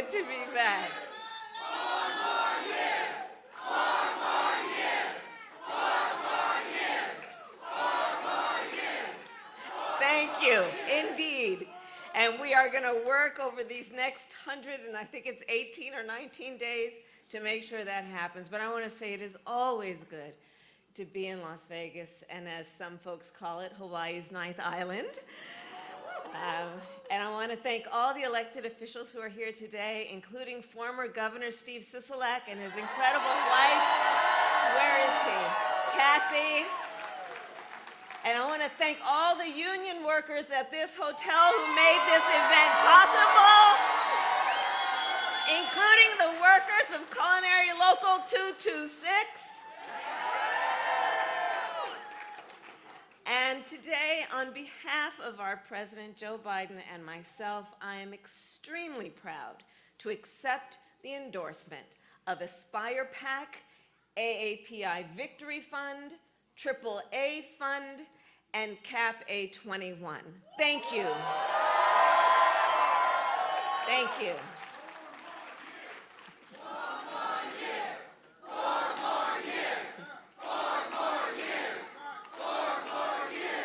good to be back. Thank you, indeed. And we are going to work over these next 100, and I think it's 18 or 19 days to make sure that happens. But I want to say it is always good to be in Las Vegas, and as some folks call it, Hawaii's ninth island. And I want to thank all the elected officials who are here today, including former Governor Steve Sisolak and his incredible wife. Where is he? Kathy. And I want to thank all the union workers at this hotel who made this event possible, including the workers of Culinary Local 226. And today, on behalf of our President Joe Biden and myself, I am extremely proud to accept the endorsement of Aspire PAC, AAPI Victory Fund, AAA Fund, and CAP A21. Thank you. Thank you.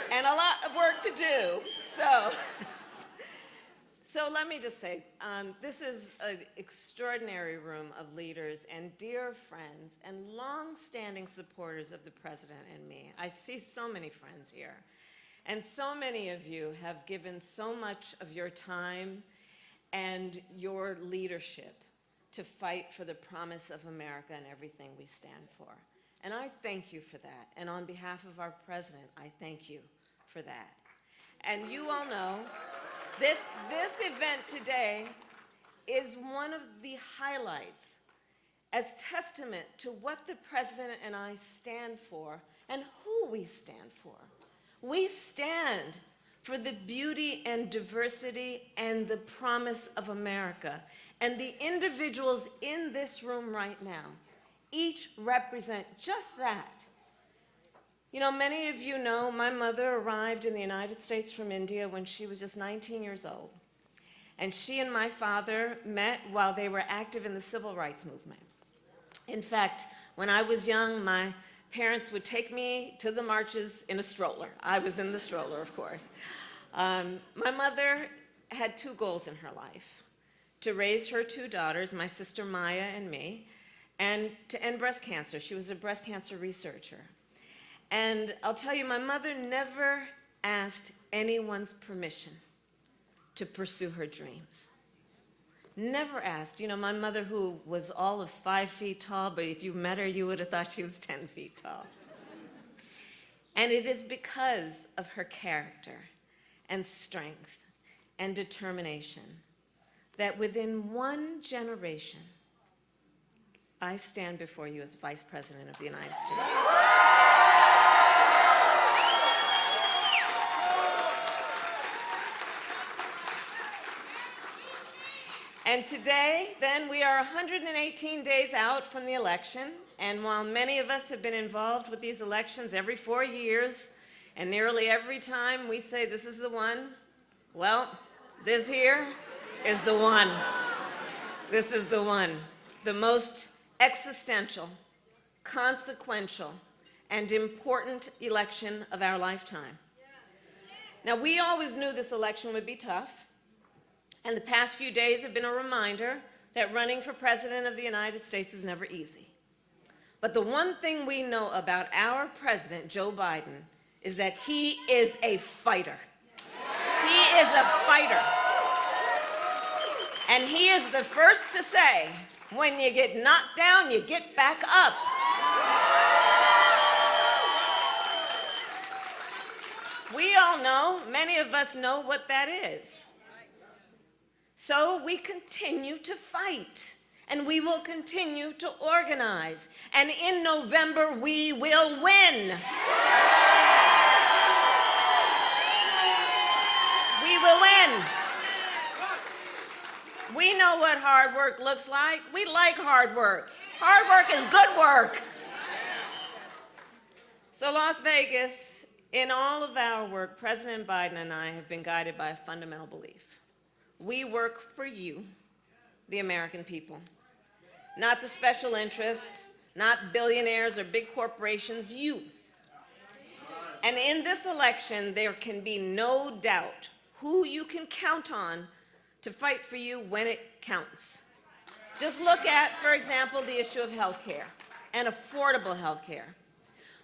And a lot of work to do. So let me just say, this is an extraordinary room of leaders and dear friends and long-standing supporters of the president and me. I see so many friends here. And so many of you have given so much of your time and your leadership to fight for the promise of America and everything we stand for. And I thank you for that. And on behalf of our president, I thank you for that. And you all know, this event today is one of the highlights as testament to what the president and I stand for and who we stand for. We stand for the beauty and diversity and the promise of America. And the individuals in this room right now each represent just that. You know, many of you know my mother arrived in the United States from India when she was just 19 years old. And she and my father met while they were active in the civil rights movement. In fact, when I was young, my parents would take me to the marches in a stroller. I was in the stroller, of course. My mother had two goals in her life: to raise her two daughters, my sister Maya and me, and to end breast cancer. She was a breast cancer researcher. And I'll tell you, my mother never asked anyone's permission to pursue her dreams. Never asked. You know, my mother, who was all of 5 feet tall, but if you met her, you would have thought she was 10 feet tall. And it is because of her character and strength and determination that within one generation, I stand before you as Vice President of the United States. And today, then, we are 118 days out from the election, and while many of us have been involved with these elections every 4 years, and nearly every time we say this is the one, well, this here is the one. This is the one. The most existential, consequential, and important election of our lifetime. Now, we always knew this election would be tough. And the past few days have been a reminder that running for President of the United States is never easy. But the one thing we know about our President, Joe Biden, is that he is a fighter. He is a fighter. And he is the first to say, when you get knocked down, you get back up. We all know, many of us know what that is. So we continue to fight, and we will continue to organize. And in November, we will win. We will win. We know what hard work looks like. We like hard work. Hard work is good work. So Las Vegas, in all of our work, President Biden and I have been guided by a fundamental belief. We work for you, the American people. Not the special interests, not billionaires or big corporations, you. And in this election, there can be no doubt who you can count on to fight for you when it counts. Just look at, for example, the issue of health care and affordable health care.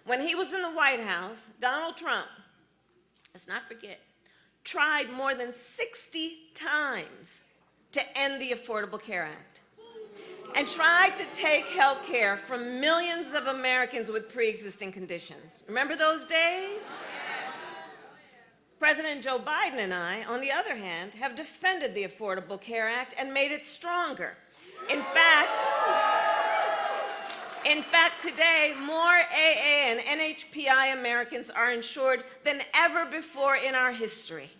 When he was in the White House, Donald Trump, let's not forget, tried more than 60 times to end the Affordable Care Act and tried to take health care from millions of Americans with pre-existing conditions. Remember those days? President Joe Biden and I, on the other hand, have defended the Affordable Care Act and made it stronger. In fact, today, more AA and NHPI Americans are insured than ever before in our history.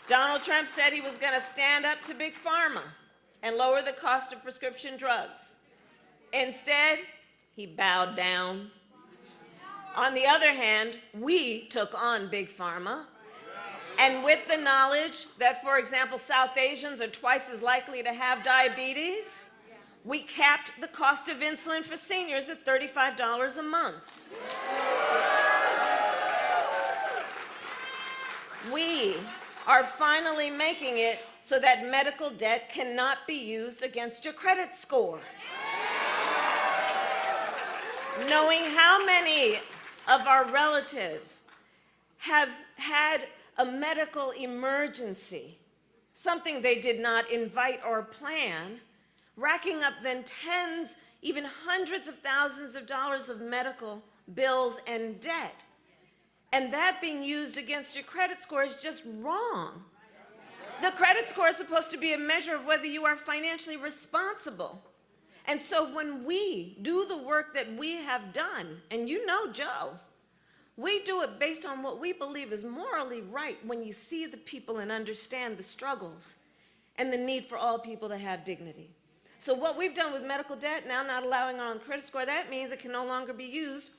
Donald Trump said he was going to stand up to Big Pharma and lower the cost of prescription drugs. Instead, he bowed down. On the other hand, we took on Big Pharma. And with the knowledge that, for example, South Asians are twice as likely to have diabetes, we capped the cost of insulin for seniors at $35 a month. We are finally making it so that medical debt cannot be used against your credit score. Knowing how many of our relatives have had a medical emergency, something they did not invite or plan, racking up then tens, even hundreds of thousands of dollars of medical bills and debt. And that being used against your credit score is just wrong. The credit score is supposed to be a measure of whether you are financially responsible. And so when we do the work that we have done, and you know Joe, we do it based on what we believe is morally right when you see the people and understand the struggles and the need for all people to have dignity. So what we've done with medical debt, now not allowing on credit score, that means it can no longer be used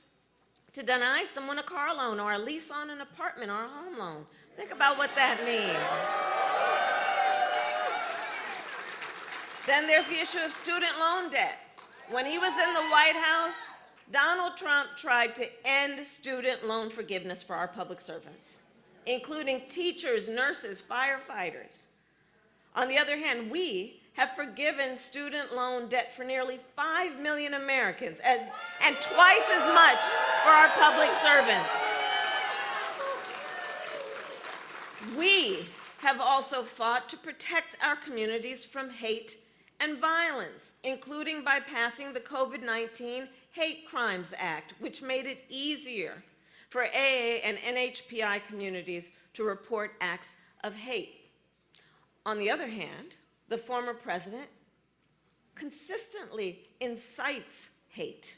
to deny someone a car loan or a lease on an apartment or a home loan. Think about what that means. Then there's the issue of student loan debt. When he was in the White House, Donald Trump tried to end student loan forgiveness for our public servants, including teachers, nurses, firefighters. On the other hand, we have forgiven student loan debt for nearly 5 million Americans and twice as much for our public servants. We have also fought to protect our communities from hate and violence, including by passing the COVID-19 Hate Crimes Act, which made it easier for AA and NHPI communities to report acts of hate. On the other hand, the former president consistently incites hate,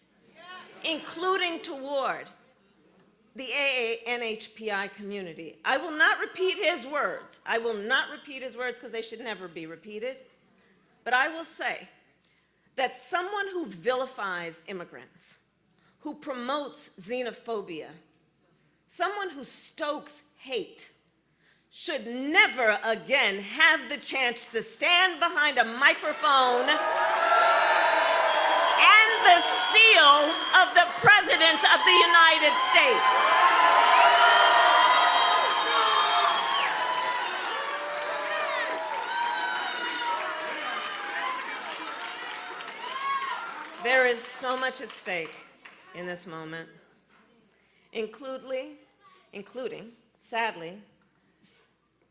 including toward the AA NHPI community. I will not repeat his words. I will not repeat his words because they should never be repeated. But I will say that someone who vilifies immigrants, who promotes xenophobia, someone who stokes hate, should never again have the chance to stand behind a microphone and the seal of the President of the United States. There is so much at stake in this moment, including, sadly,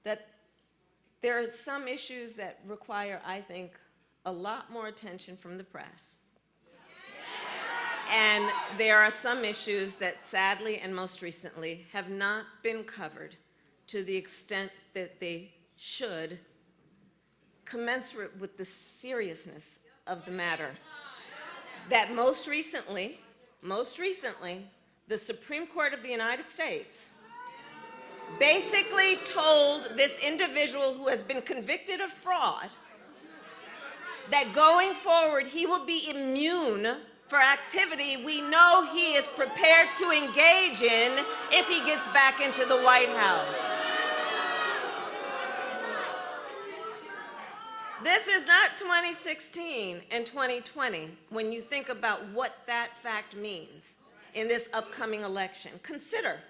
that there are some issues that require, I think, a lot more attention from the press. And there are some issues that sadly and most recently have not been covered to the extent that they should, commensurate with the seriousness of the matter. That most recently, the Supreme Court of the United States basically told this individual who has been convicted of fraud that going forward he will be immune for activity we know he is prepared to engage in if he gets back into the White House. This is not 2016 and 2020 when you think about what that fact means in this upcoming election. Consider,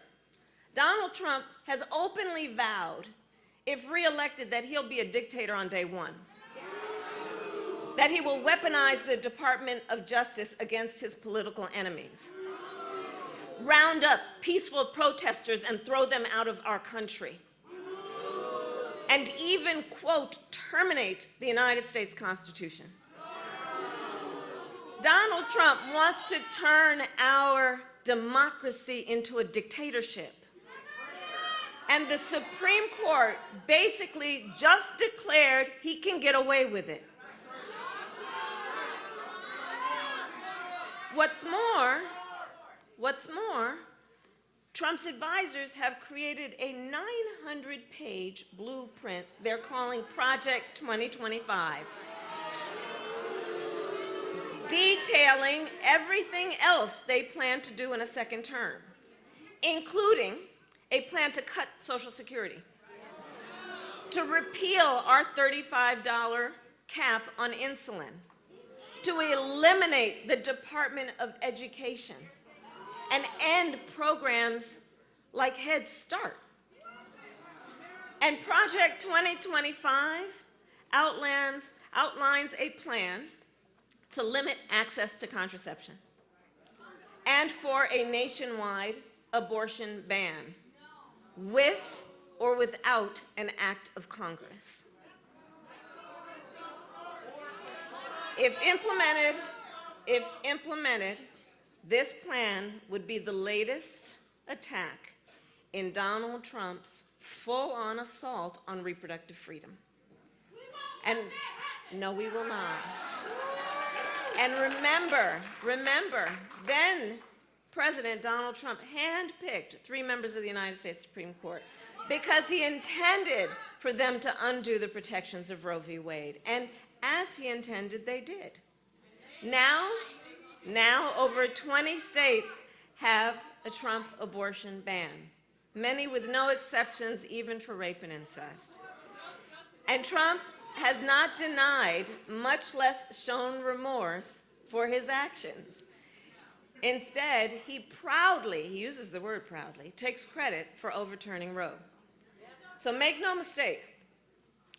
Donald Trump has openly vowed, if reelected, that he'll be a dictator on day one, that he will weaponize the Department of Justice against his political enemies, round up peaceful protesters and throw them out of our country, and even, quote, terminate the United States Constitution. Donald Trump wants to turn our democracy into a dictatorship. And the Supreme Court basically just declared he can get away with it. What's more, Trump's advisors have created a 900-page blueprint they're calling Project 2025, detailing everything else they plan to do in a second term, including a plan to cut Social Security, to repeal our $35 cap on insulin, to eliminate the Department of Education, and end programs like Head Start. And Project 2025 outlines a plan to limit access to contraception and for a nationwide abortion ban, with or without an act of Congress. If implemented, this plan would be the latest attack in Donald Trump's full-on assault on reproductive freedom. And no, we will not. And remember, then President Donald Trump handpicked 3 members of the United States Supreme Court because he intended for them to undo the protections of Roe v. Wade. And as he intended, they did. Now over 20 states have a Trump abortion ban, many with no exceptions even for rape and incest. And Trump has not denied, much less shown remorse for his actions. Instead, he uses the word proudly, takes credit for overturning Roe. So make no mistake,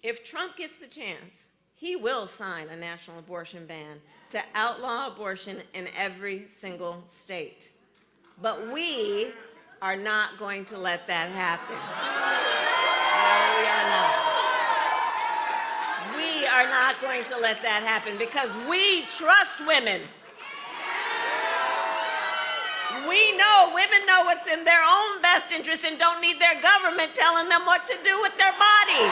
if Trump gets the chance, he will sign a national abortion ban to outlaw abortion in every single state. But we are not going to let that happen. No, we are not. We are not going to let that happen because we trust women. We know women know what's in their own best interest and don't need their government telling them what to do with their body.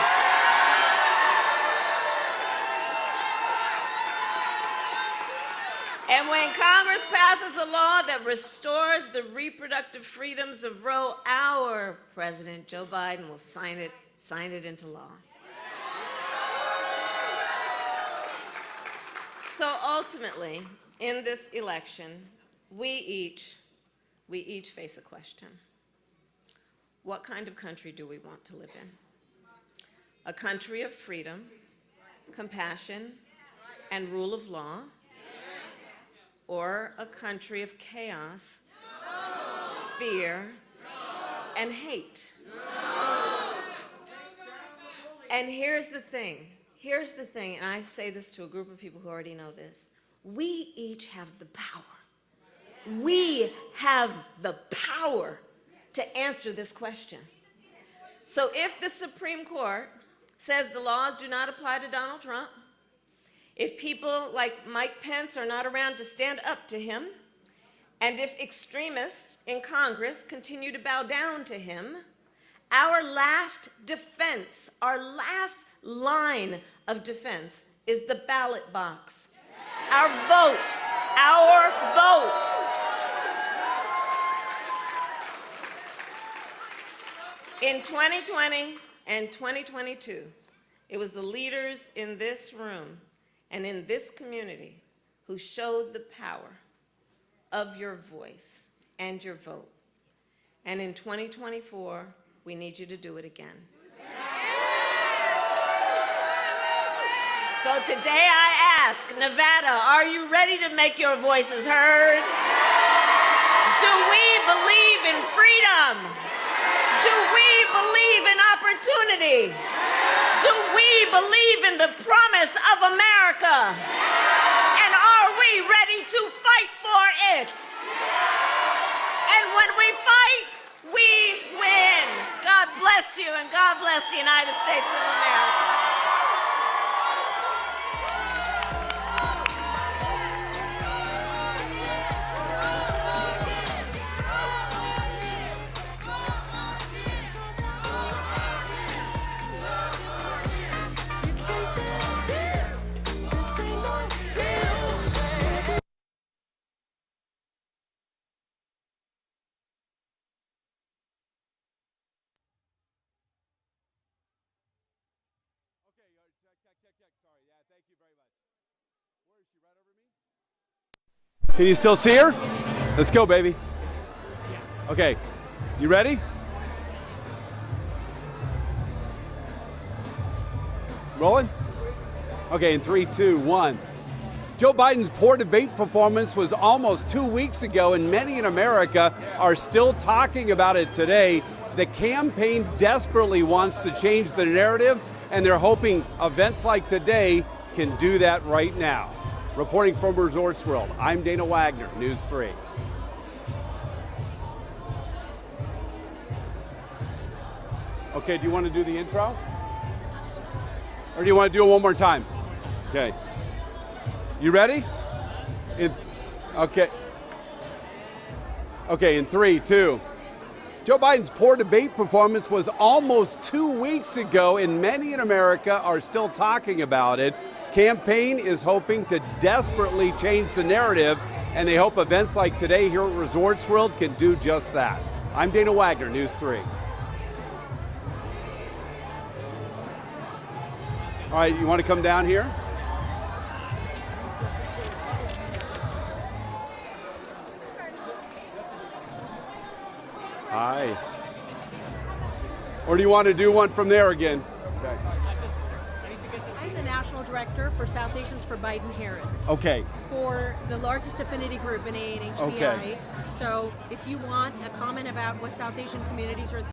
And when Congress passes a law that restores the reproductive freedoms of Roe, our President, Joe Biden, will sign it into law. So ultimately, in this election, we each face a question. What kind of country do we want to live in? A country of freedom, compassion, and rule of law? Or a country of chaos, fear, and hate? And here's the thing, and I say this to a group of people who already know this. We each have the power. We have the power to answer this question. So if the Supreme Court says the laws do not apply to Donald Trump, if people like Mike Pence are not around to stand up to him, and if extremists in Congress continue to bow down to him, our last defense, our last line of defense is the ballot box. Our vote. In 2020 and 2022, it was the leaders in this room and in this community who showed the power of your voice and your vote. And in 2024, we need you to do it again. So today I ask, Nevada, are you ready to make your voices heard? Do we believe in freedom? Do we believe in opportunity? Do we believe in the promise of America? And are we ready to fight for it? And when we fight, we win. God bless you, and God bless the United States of America. Sorry, yeah, thank you very much. Where is she, right over me? Can you still see her? Let's go, baby. Okay, you ready? Rolling? Okay, in 3, 2, 1. Joe Biden's poor debate performance was almost 2 weeks ago, and many in America are still talking about it today. The campaign desperately wants to change the narrative, and they're hoping events like today can do that right now. Reporting from Resorts World, I'm Dana Wagner, News 3. Okay, do you want to do the intro? Or do you want to do it one more time? Okay. You ready? Okay. Okay, in 3, 2. Joe Biden's poor debate performance was almost 2 weeks ago, and many in America are still talking about it. Campaign is hoping to desperately change the narrative, and they hope events like today here at Resorts World can do just that. I'm Dana Wagner, News 3. All right, you want to come down here? Hi. Or do you want to do one from there again? Okay. I'm the national director for South Asians for Biden-Harris. Okay. For the largest affinity group in AA and HBI. Okay. So if you want a comment about what South Asian communities are